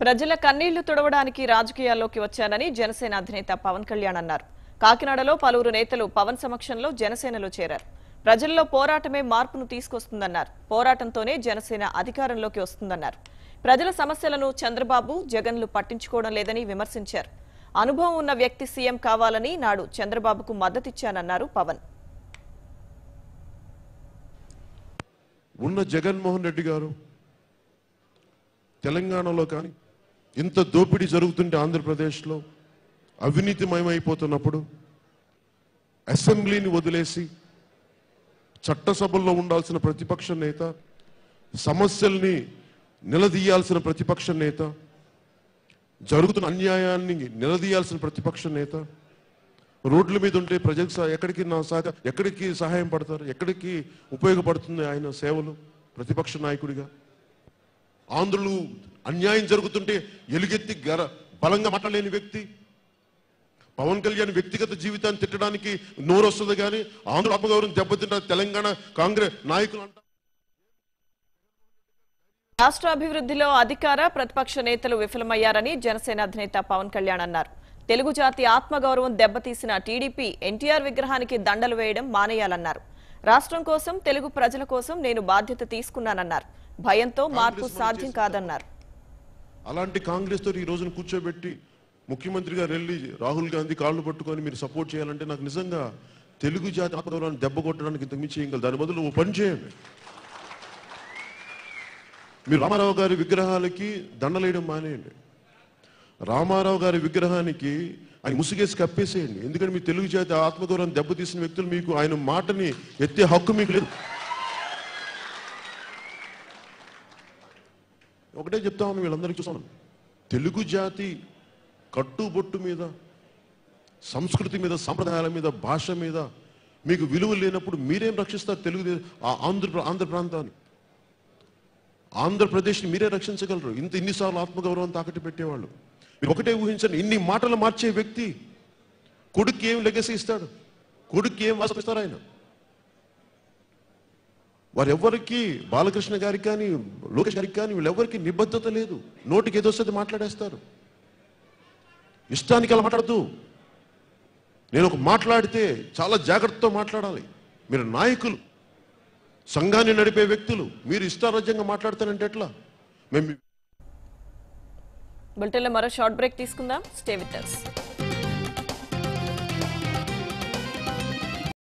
ప్రజల కన్నీళ్లు తుడవడానికి రాజకీయాల్లోకి వచ్చానని జనసేన అధినేత పవన్ కళ్యాణ్ అన్నారు. కాకినాడలో పలువురు నేతలు పవన్ సమక్షంలో జనసేనలో చేరారు. ప్రజల్లో పోరాటమే మార్పును తీసుకొస్తుందన్నారు. పోరాటంతోనే జనసేన అధికారంలోకి వస్తుందన్నారు. ప్రజల సమస్యలను చంద్రబాబు జగన్లు పట్టించుకోవడం లేదని విమర్శించారు. అనుభవం ఉన్న వ్యక్తి సీఎం కావాలని నాడు చంద్రబాబుకు మద్దతిచ్చానన్నారు పవన్. ఉన్న జగన్మోహన్ రెడ్డి గారు తెలంగాణలో కానీ ఇంత దోపిడీ జరుగుతుంటే ఆంధ్రప్రదేశ్లో అవినీతిమయమైపోతున్నప్పుడు అసెంబ్లీని వదిలేసి చట్టసభల్లో ఉండాల్సిన ప్రతిపక్ష నేత, సమస్యల్ని నిలదీయాల్సిన ప్రతిపక్ష నేత, జరుగుతున్న అన్యాయాన్ని నిలదీయాల్సిన ప్రతిపక్ష నేత రోడ్ల మీద ఉంటే ప్రజలకు ఎక్కడికి సహాయం పడతారు, ఎక్కడికి ఉపయోగపడుతుంది ఆయన సేవలు ప్రతిపక్ష నాయకుడిగా? ఆంధ్రులు అన్యాయం జరుగుతుంటే ఎలుగెత్తి బలంగా మాట్లాడలేని వ్యక్తి పవన్ కళ్యాణ్ వ్యక్తిగత జీవితాన్ని తిట్టడానికి నోరు వస్తుంది కానీ ఆంధ్రుల ఆత్మగౌరవం దెబ్బతింటారు తెలంగాణ కాంగ్రెస్ నాయకులు అంటారు. రాష్ట్ర అభివృద్ధిలో అధికార ప్రతిపక్ష నేతలు విఫలమయ్యారని జనసేన అధినేత పవన్ కళ్యాణ్ అన్నారు. తెలుగు జాతి ఆత్మగౌరవం దెబ్బతీసిన టీడీపీ ఎన్టీఆర్ విగ్రహానికి దండలు వేయడం మానేయాలన్నారు. రాష్ట్రం కోసం, తెలుగు ప్రజల కోసం నేను బాధ్యత తీసుకున్నానన్నారు. భయంతో మార్పు సాధ్యం కాదన్నారు. అలాంటి కాంగ్రెస్ తో ఈ రోజున కూర్చోబెట్టి ముఖ్యమంత్రి గారు వెళ్ళి రాహుల్ గాంధీ కాళ్ళు పట్టుకొని మీరు సపోర్ట్ చేయాలంటే నాకు నిజంగా తెలుగు జాతి ఆత్మగౌరవాన్ని దెబ్బ కొట్టడానికి ఇంతకు మించి ఏం కాదు. దాని బదులు ఓ పని చేయండి, మీరు రామారావు గారి విగ్రహాలకి దండలేయడం మానేయండి. రామారావు గారి విగ్రహానికి ఆయన ముసుగేసి కప్పేసేయండి. ఎందుకంటే మీ తెలుగు జాతి ఆత్మగౌరవాన్ని దెబ్బతీసిన వ్యక్తులు మీకు ఆయన మాటని ఎత్తే హక్కు మీకు లేదు. ఒకటే చెప్తామని వీళ్ళందరికీ చూస్తాను, తెలుగు జాతి కట్టుబొట్టు మీద, సంస్కృతి మీద, సంప్రదాయాల మీద, భాష మీద మీకు విలువ లేనప్పుడు మీరేం రక్షిస్తారు? ఆంధ్ర ప్రాంతాన్ని, ఆంధ్రప్రదేశ్ని మీరే రక్షించగలరు? ఇన్నిసార్లు ఆత్మగౌరవం తాకట్టు పెట్టేవాళ్ళు. మీరు ఒకటే ఊహించండి, ఇన్ని మాటలు మార్చే వ్యక్తి కొడుక్కి ఏం లెగసీ ఇస్తాడు? కొడుక్కి ఏం వాసిస్తారు? ఆయన వారెవ్వరికి, బాలకృష్ణ గారికి కానీ లోకేష్ గారికి కానీ వీళ్ళెవ్వరికి నిబద్ధత లేదు. నోటికి ఏదో వస్తుంది మాట్లాడేస్తారు. ఇష్టానికి అలా మాట్లాడద్దు. నేను ఒక మాట్లాడితే చాలా జాగ్రత్తతో మాట్లాడాలి. మీరు నాయకులు, సంఘాన్ని నడిపే వ్యక్తులు, మీరు ఇష్టారాజ్యంగా మాట్లాడతారంటే ఎట్లా? బులెటిన్లో మరో షార్ట్ బ్రేక్ తీసుకుందాం. Stay with us.